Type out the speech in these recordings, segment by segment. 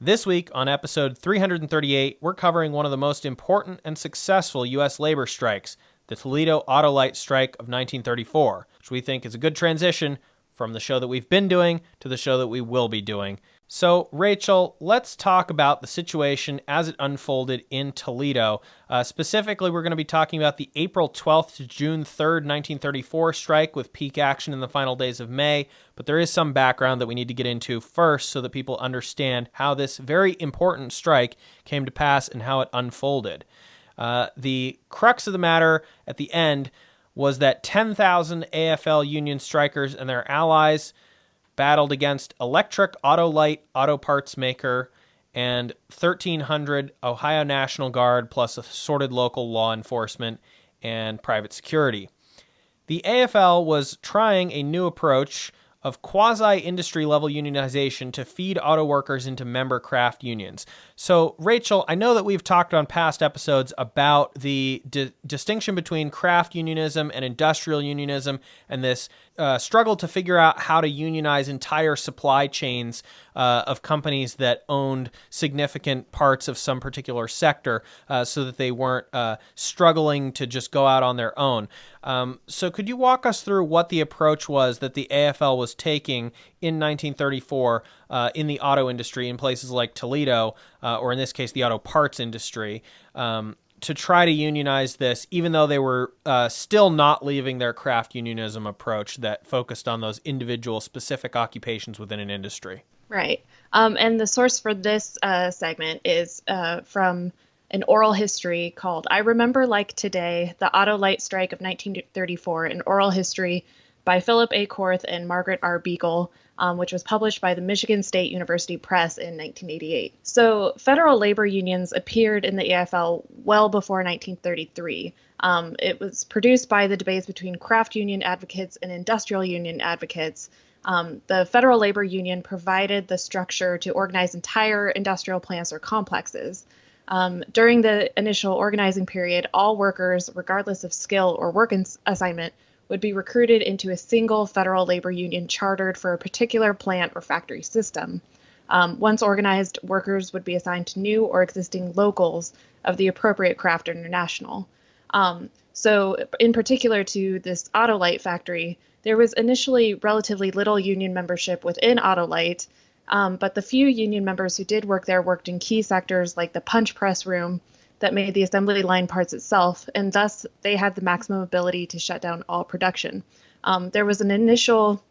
This week on episode 338, we're covering one of the most important and successful U.S. labor strikes, the Toledo Auto Lite strike of 1934, which we think is a good transition from the show that we've been doing to the show that we will be doing. So, Rachel, let's talk about the situation as it unfolded in Toledo. Specifically, we're going to be talking about the April 12th to June 3rd, 1934 strike with peak action in the final days of May, but there is some background that we need to get into first so that people understand how this very important strike came to pass and how it unfolded. The crux of the matter at the end was that 10,000 AFL union strikers and their allies battled against Electric Auto Lite auto parts maker and 1,300 Ohio National Guard plus assorted local law enforcement and private security. The AFL was trying a new approach of quasi-industry level unionization to feed auto workers into member craft unions. So, Rachel, I know that we've talked on past episodes about the distinction between craft unionism and industrial unionism and this struggle to figure out how to unionize entire supply chains of companies that owned significant parts of some particular sector so that they weren't struggling to just go out on their own. So could you walk us through what the approach was that the AFL was taking in 1934 in the auto industry in places like Toledo, or in this case, the auto parts industry, to try to unionize this, even though they were still not leaving their craft unionism approach that focused on those individual specific occupations within an industry? Right. And the source for this segment is from an oral history called I Remember Like Today, the Auto Lite Strike of 1934, an oral history by Philip A. Korth and Margaret R. Beagle, which was published by the Michigan State University Press in 1988. So federal labor unions appeared in the AFL well before 1933. It was produced by the debates between craft union advocates and industrial union advocates. The Federal Labor Union provided the structure to organize entire industrial plants or complexes. During the initial organizing period, all workers, regardless of skill or work assignment, would be recruited into a single federal labor union chartered for a particular plant or factory system. Once organized, workers would be assigned to new or existing locals of the appropriate craft international. So in particular to this Autolite factory, there was initially relatively little union membership within Autolite, but the few union members who did work there worked in key sectors like the punch press room that made the assembly line parts itself, and thus they had the maximum ability to shut down all production. There was an initial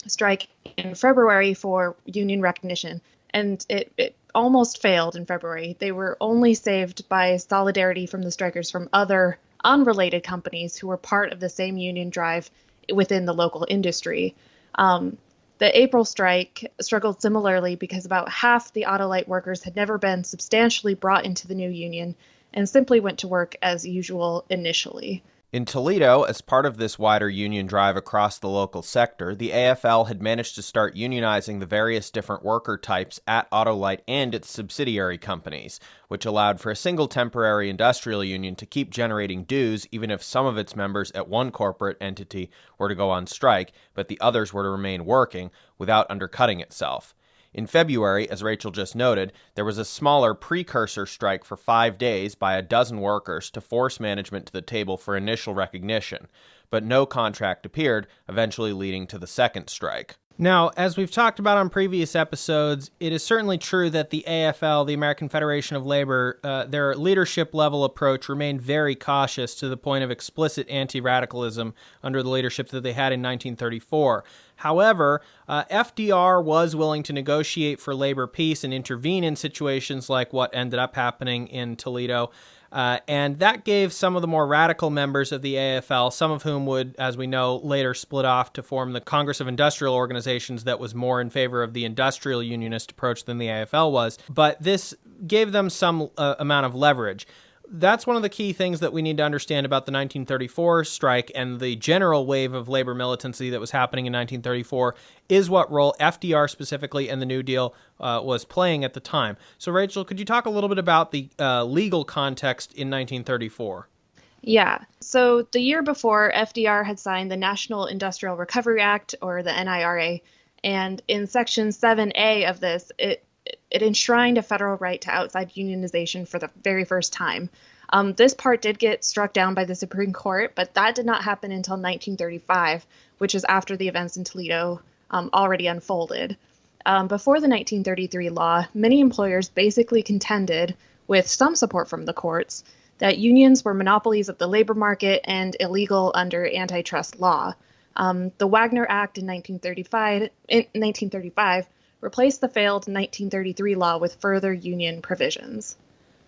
strike in February for union recognition, and it almost failed in February. They were only saved by solidarity from the strikers from other unrelated companies who were part of the same union drive within the local industry. The April strike struggled similarly because about half the Autolite workers had never been substantially brought into the new union and simply went to work as usual initially. In Toledo, as part of this wider union drive across the local sector, the AFL had managed to start unionizing the various different worker types at Autolite and its subsidiary companies, which allowed for a single temporary industrial union to keep generating dues even if some of its members at one corporate entity were to go on strike, but the others were to remain working without undercutting itself. In February, as Rachel just noted, there was a smaller precursor strike for 5 days by a dozen workers to force management to the table for initial recognition, but no contract appeared, eventually leading to the second strike. Now, as we've talked about on previous episodes, it is certainly true that the AFL, the American Federation of Labor, their leadership level approach remained very cautious to the point of explicit anti-radicalism under the leadership that they had in 1934. However, FDR was willing to negotiate for labor peace and intervene in situations like what ended up happening in Toledo. And that gave some of the more radical members of the AFL, some of whom would, as we know, later split off to form the Congress of Industrial Organizations that was more in favor of the industrial unionist approach than the AFL was. But this gave them some amount of leverage. That's one of the key things that we need to understand about the 1934 strike and the general wave of labor militancy that was happening in 1934 is what role FDR specifically and the New Deal was playing at the time. So, Rachel, could you talk a little bit about the legal context in 1934? Yeah. So the year before, FDR had signed the National Industrial Recovery Act, or the NIRA, and in Section 7A of this, it it enshrined a federal right to outside unionization for the very first time. This part did get struck down by the Supreme Court, but that did not happen until 1935, which is after the events in Toledo already unfolded. Before the 1933 law, many employers basically contended, with some support from the courts, that unions were monopolies of the labor market and illegal under antitrust law. The Wagner Act in 1935 replaced the failed 1933 law with further union provisions.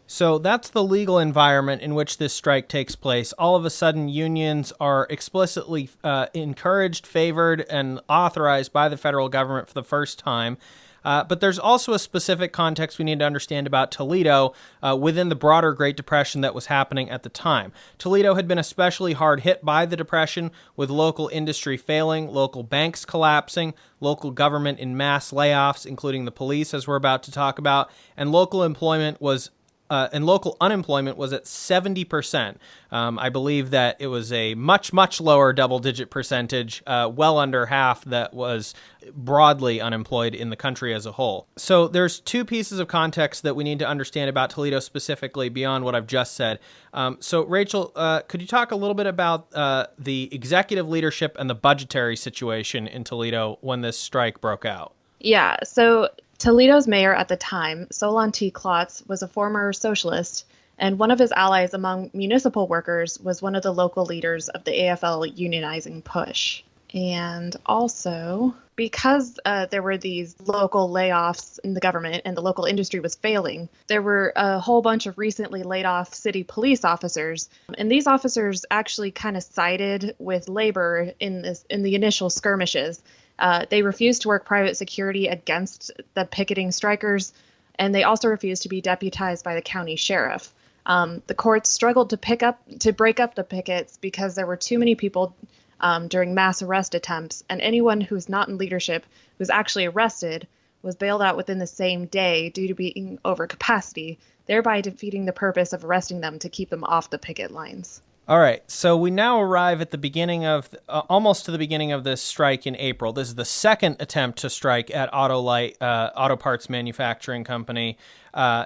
So that's the legal environment in which this strike takes place. All of a sudden, unions are explicitly encouraged, favored, and authorized by the federal government for the first time. But there's also a specific context we need to understand about Toledo within the broader Great Depression that was happening at the time. Toledo had been especially hard hit by the Depression, with local industry failing, local banks collapsing, local government in mass layoffs, including the police, as we're about to talk about, and local unemployment was at 70%. I believe that it was a much, much lower double-digit percentage, well under half, that was broadly unemployed in the country as a whole. So there's two pieces of context that we need to understand about Toledo specifically beyond what I've just said. So Rachel, could you talk a little bit about the executive leadership and the budgetary situation in Toledo when this strike broke out? Yeah, so Toledo's mayor at the time, Solon T. Klotz, was a former socialist, and one of his allies among municipal workers was one of the local leaders of the AFL unionizing push. And also, because there were these local layoffs in the government and the local industry was failing, there were a whole bunch of recently laid off city police officers. And these officers actually kind of sided with labor in the initial skirmishes. They refused to work private security against the picketing strikers, and they also refused to be deputized by the county sheriff. The courts struggled to break up the pickets because there were too many people during mass arrest attempts, and anyone who's not in leadership who's actually arrested was bailed out within the same day due to being over capacity, thereby defeating the purpose of arresting them to keep them off the picket lines. All right, so we now arrive at the beginning of, almost to the beginning of this strike in April. This is the second attempt to strike at Lite, auto parts manufacturing company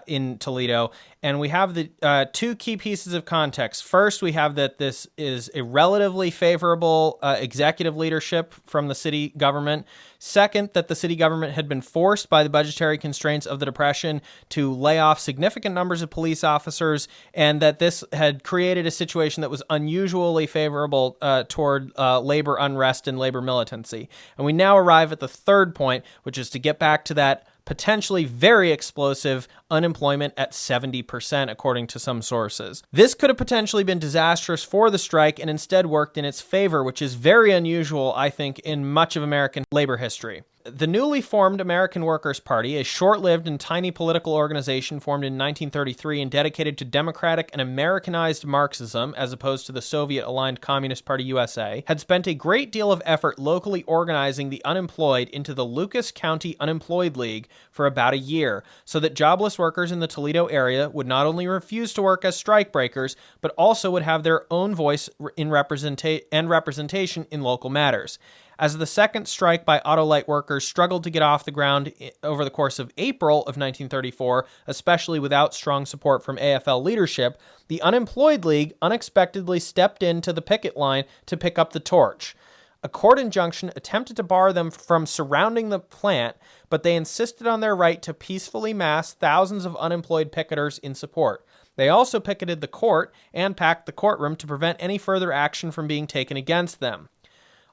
in Toledo. And we have the two key pieces of context. First, we have that this is a relatively favorable executive leadership from the city government. Second, that the city government had been forced by the budgetary constraints of the Depression to lay off significant numbers of police officers, and that this had created a situation that was unusually favorable toward labor unrest and labor militancy. And we now arrive at the third point, which is to get back to that potentially very explosive unemployment at 70%, according to some sources. This could have potentially been disastrous for the strike and instead worked in its favor, which is very unusual, I think, in much of American labor history. The newly formed American Workers' Party, a short-lived and tiny political organization formed in 1933 and dedicated to democratic and Americanized Marxism, as opposed to the Soviet-aligned Communist Party USA, had spent a great deal of effort locally organizing the unemployed into the Lucas County Unemployed League for about a year, so that jobless workers in the Toledo area would not only refuse to work as strikebreakers, but also would have their own voice in representation in local matters. As the second strike by Autolite workers struggled to get off the ground over the course of April of 1934, especially without strong support from AFL leadership, the Unemployed League unexpectedly stepped into the picket line to pick up the torch. A court injunction attempted to bar them from surrounding the plant, but they insisted on their right to peacefully mass thousands of unemployed picketers in support. They also picketed the court and packed the courtroom to prevent any further action from being taken against them.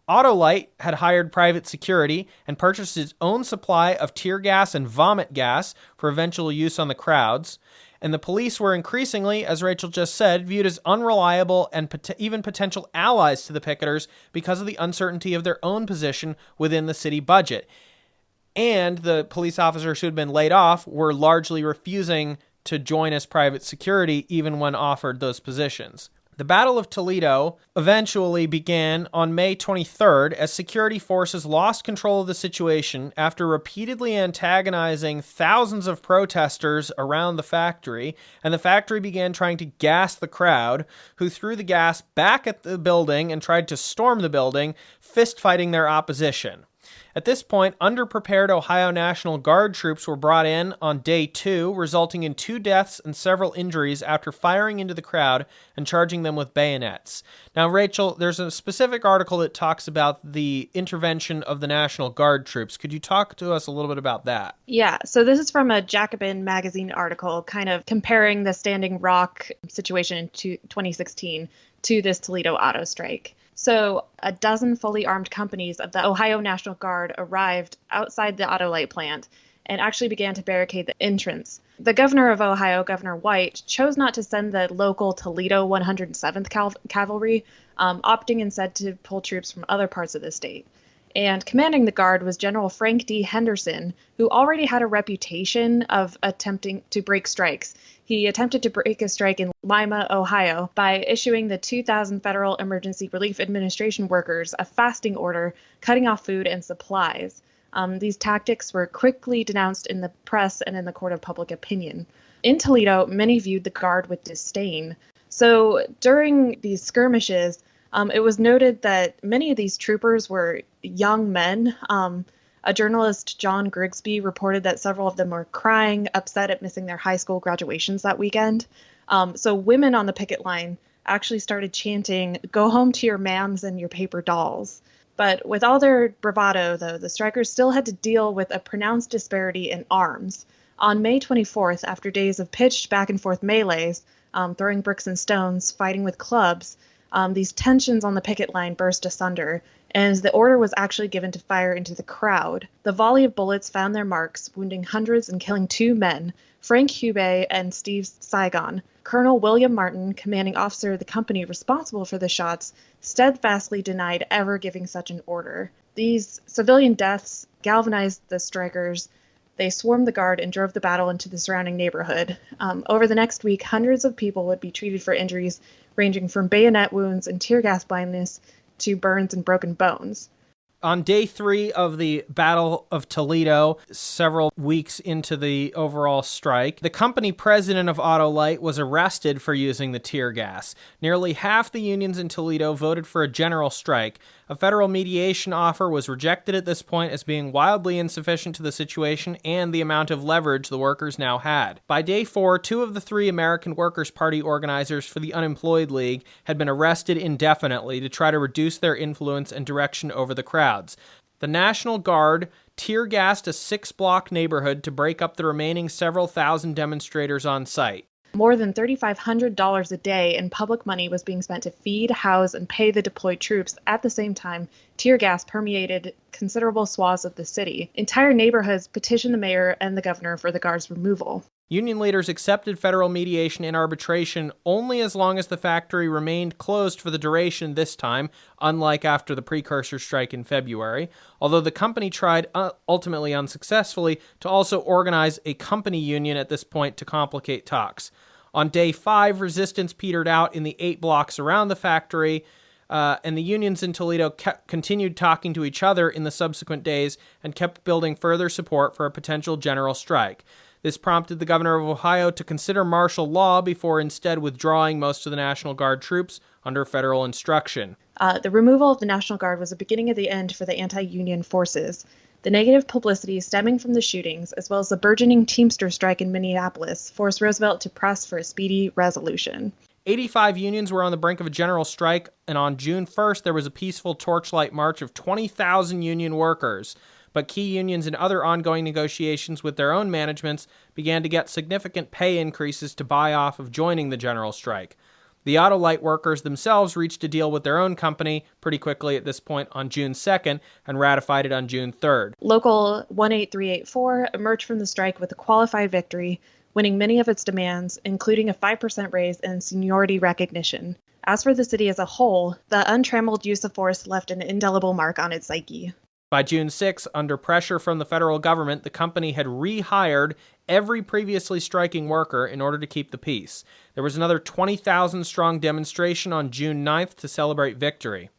Autolite had hired private security and purchased its own supply of tear gas and vomit gas for eventual use on the crowds, and the police were increasingly, as Rachel just said, viewed as unreliable and even potential allies to the picketers because of the uncertainty of their own position within the city budget. And the police officers who had been laid off were largely refusing to join as private security even when offered those positions. The Battle of Toledo eventually began on May 23rd as security forces lost control of the situation after repeatedly antagonizing thousands of protesters around the factory, and the factory began trying to gas the crowd, who threw the gas back at the building and tried to storm the building, fist-fighting their opposition. At this point, underprepared Ohio National Guard troops were brought in on day 2, resulting in 2 deaths and several injuries after firing into the crowd and charging them with bayonets. Now, Rachel, there's a specific article that talks about the intervention of the National Guard troops. Could you talk to us a little bit about that? Yeah, so this is from a Jacobin magazine article kind of comparing the Standing Rock situation in 2016 to this Toledo auto strike. So a dozen fully armed companies of the Ohio National Guard arrived outside the Autolite plant and actually began to barricade the entrance. The governor of Ohio, Governor White, chose not to send the local Toledo 107th Cavalry, opting instead to pull troops from other parts of the state. And commanding the Guard was General Frank D. Henderson, who already had a reputation of attempting to break strikes. He attempted to break a strike in Lima, Ohio, by issuing the 2,000 Federal Emergency Relief Administration workers a fasting order, cutting off food and supplies. These tactics were quickly denounced in the press and in the court of public opinion. In Toledo, many viewed the Guard with disdain. So during these skirmishes, it was noted that many of these troopers were young men. A journalist, John Grigsby, reported that several of them were crying, upset at missing their high school graduations that weekend. So women on the picket line actually started chanting, "Go home to your mams and your paper dolls." But with all their bravado, though, the strikers still had to deal with a pronounced disparity in arms. On May 24th, after days of pitched back-and-forth melees, throwing bricks and stones, fighting with clubs, these tensions on the picket line burst asunder, and the order was actually given to fire into the crowd. The volley of bullets found their marks, wounding hundreds and killing 2 men, Frank Hubey and Steve Saigon. Colonel William Martin, commanding officer of the company responsible for the shots, steadfastly denied ever giving such an order. These civilian deaths galvanized the strikers. They swarmed the Guard and drove the battle into the surrounding neighborhood. Over the next week, hundreds of people would be treated for injuries ranging from bayonet wounds and tear gas blindness to burns and broken bones. On day 3 of the Battle of Toledo, several weeks into the overall strike, the company president of Autolite was arrested for using the tear gas. Nearly half the unions in Toledo voted for a general strike. A federal mediation offer was rejected at this point as being wildly insufficient to the situation and the amount of leverage the workers now had. By day 4, 2 of the 3 American Workers' Party organizers for the Unemployed League had been arrested indefinitely to try to reduce their influence and direction over the crowds. The National Guard tear-gassed a 6-block neighborhood to break up the remaining several thousand demonstrators on site. More than $3,500 a day in public money was being spent to feed, house, and pay the deployed troops. At the same time, tear gas permeated considerable swaths of the city. Entire neighborhoods petitioned the mayor and the governor for the Guard's removal. Union leaders accepted federal mediation and arbitration only as long as the factory remained closed for the duration this time, unlike after the precursor strike in February, although the company tried, ultimately unsuccessfully, to also organize a company union at this point to complicate talks. On day 5, resistance petered out in the 8 blocks around the factory, and the unions in Toledo continued talking to each other in the subsequent days and kept building further support for a potential general strike. This prompted the governor of Ohio to consider martial law before instead withdrawing most of the National Guard troops under federal instruction. The removal of the National Guard was the beginning of the end for the anti-union forces. The negative publicity stemming from the shootings, as well as the burgeoning Teamster strike in Minneapolis, forced Roosevelt to press for a speedy resolution. 85 unions were on the brink of a general strike, and on June 1st, there was a peaceful torchlight march of 20,000 union workers. But key unions and other ongoing negotiations with their own managements began to get significant pay increases to buy off of joining the general strike. The Autolite workers themselves reached a deal with their own company pretty quickly at this point on June 2nd and ratified it on June 3rd. Local 18384 emerged from the strike with a qualified victory, winning many of its demands, including a 5% raise and seniority recognition. As for the city as a whole, the untrammeled use of force left an indelible mark on its psyche. By June 6, under pressure from the federal government, the company had rehired every previously striking worker in order to keep the peace. There was another 20,000-strong demonstration on June 9th to celebrate victory.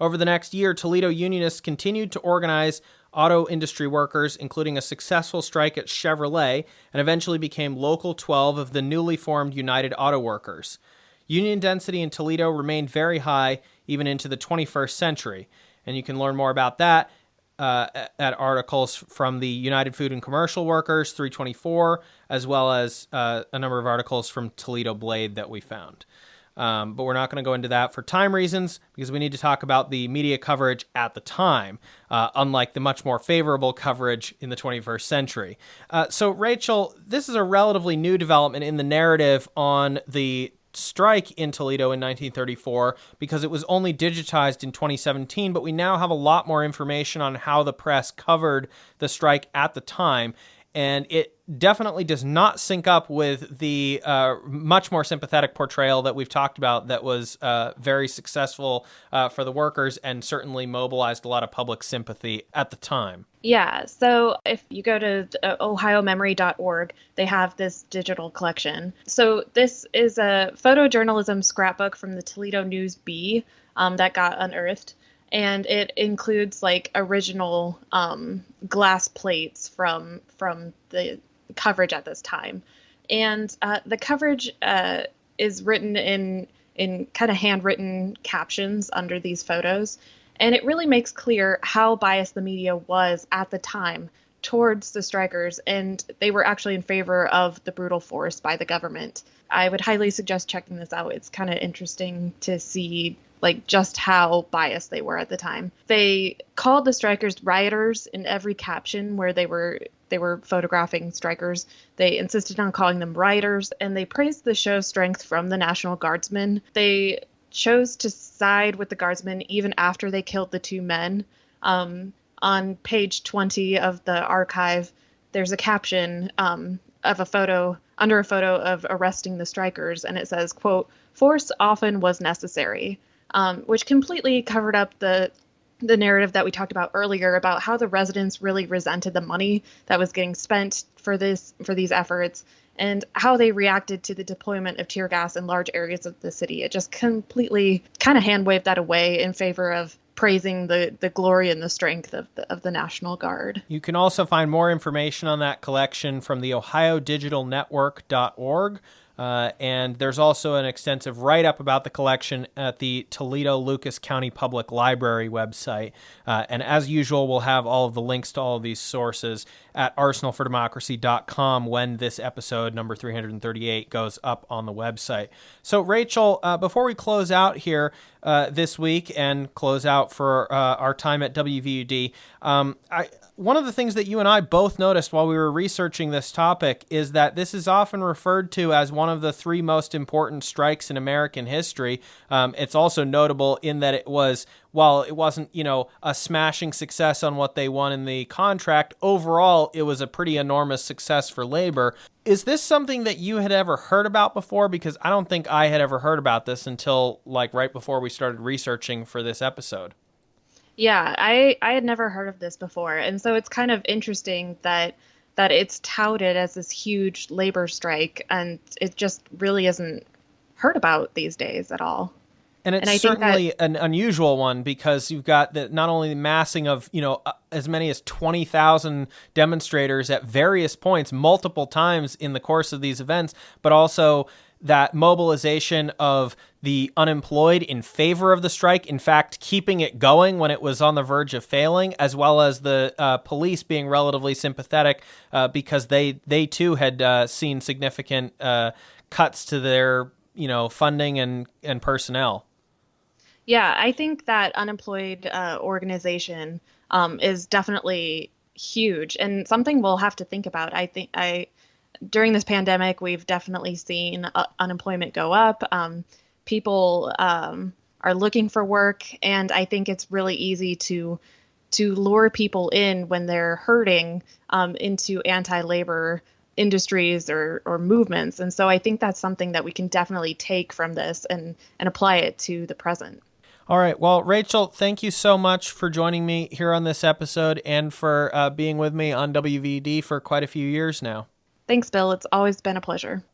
Over the next year, Toledo unionists continued to organize auto industry workers, including a successful strike at Chevrolet, and eventually became Local 12 of the newly formed United Auto Workers. Union density in Toledo remained very high even into the 21st century, and you can learn more about that at articles from the United Food and Commercial Workers 324, as well as a number of articles from Toledo Blade that we found. But we're not going to go into that for time reasons, because we need to talk about the media coverage at the time, unlike the much more favorable coverage in the 21st century. So, Rachel, this is a relatively new development in the narrative on the strike in Toledo in 1934, because it was only digitized in 2017, but we now have a lot more information on how the press covered the strike at the time. And it definitely does not sync up with the much more sympathetic portrayal that we've talked about that was very successful for the workers and certainly mobilized a lot of public sympathy at the time. Yeah, so if you go to ohiomemory.org, they have this digital collection. So this is a photojournalism scrapbook from the Toledo News Bee that got unearthed. And it includes like original glass plates from the coverage at this time. And the coverage is written in kind of handwritten captions under these photos. And it really makes clear how biased the media was at the time towards the strikers. And they were actually in favor of the brutal force by the government. I would highly suggest checking this out. It's kind of interesting to see like just how biased they were at the time. They called the strikers rioters in every caption where they were photographing strikers. They insisted on calling them rioters, and they praised the show's strength from the National Guardsmen. They chose to side with the Guardsmen even after they killed the two men. On page 20 of the archive, there's a caption of a photo, under a photo of arresting the strikers, and it says, quote, "Force often was necessary." Which completely covered up the narrative that we talked about earlier about how the residents really resented the money that was getting spent for these efforts, and how they reacted to the deployment of tear gas in large areas of the city. It just completely kind of hand-waved that away in favor of praising the glory and the strength of the National Guard. You can also find more information on that collection from the ohiodigitalnetwork.org. And there's also an extensive write-up about the collection at the Toledo Lucas County Public Library website. And as usual, we'll have all of the links to all of these sources at arsenalfordemocracy.com when this episode, number 338, goes up on the website. So, Rachel, before we close out here this week and close out for our time at WVUD, one of the things that you and I both noticed while we were researching this topic is that this is often referred to as one of the three most important strikes in American history. It's also notable in that it was, while it wasn't, a smashing success on what they won in the contract, overall, it was a pretty enormous success for labor. Is this something that you had ever heard about before? Because I don't think I had ever heard about this until right before we started researching for this episode. Yeah, I had never heard of this before. And so it's kind of interesting that it's touted as this huge labor strike, and it just really isn't heard about these days at all. And it's certainly an unusual one, because you've got not only the massing of, as many as 20,000 demonstrators at various points multiple times in the course of these events, but also that mobilization of the unemployed in favor of the strike, in fact, keeping it going when it was on the verge of failing, as well as the police being relatively sympathetic because they too had seen significant cuts to their funding and personnel. Yeah, I think that unemployed organization is definitely huge, and something we'll have to think about. During this pandemic, we've definitely seen unemployment go up. People are looking for work, and I think it's really easy to lure people in when they're hurting into anti-labor industries or movements. And so I think that's something that we can definitely take from this and apply it to the present. All right. Well, Rachel, thank you so much for joining me here on this episode and for being with me on WVD for quite a few years now. Thanks, Bill. It's always been a pleasure.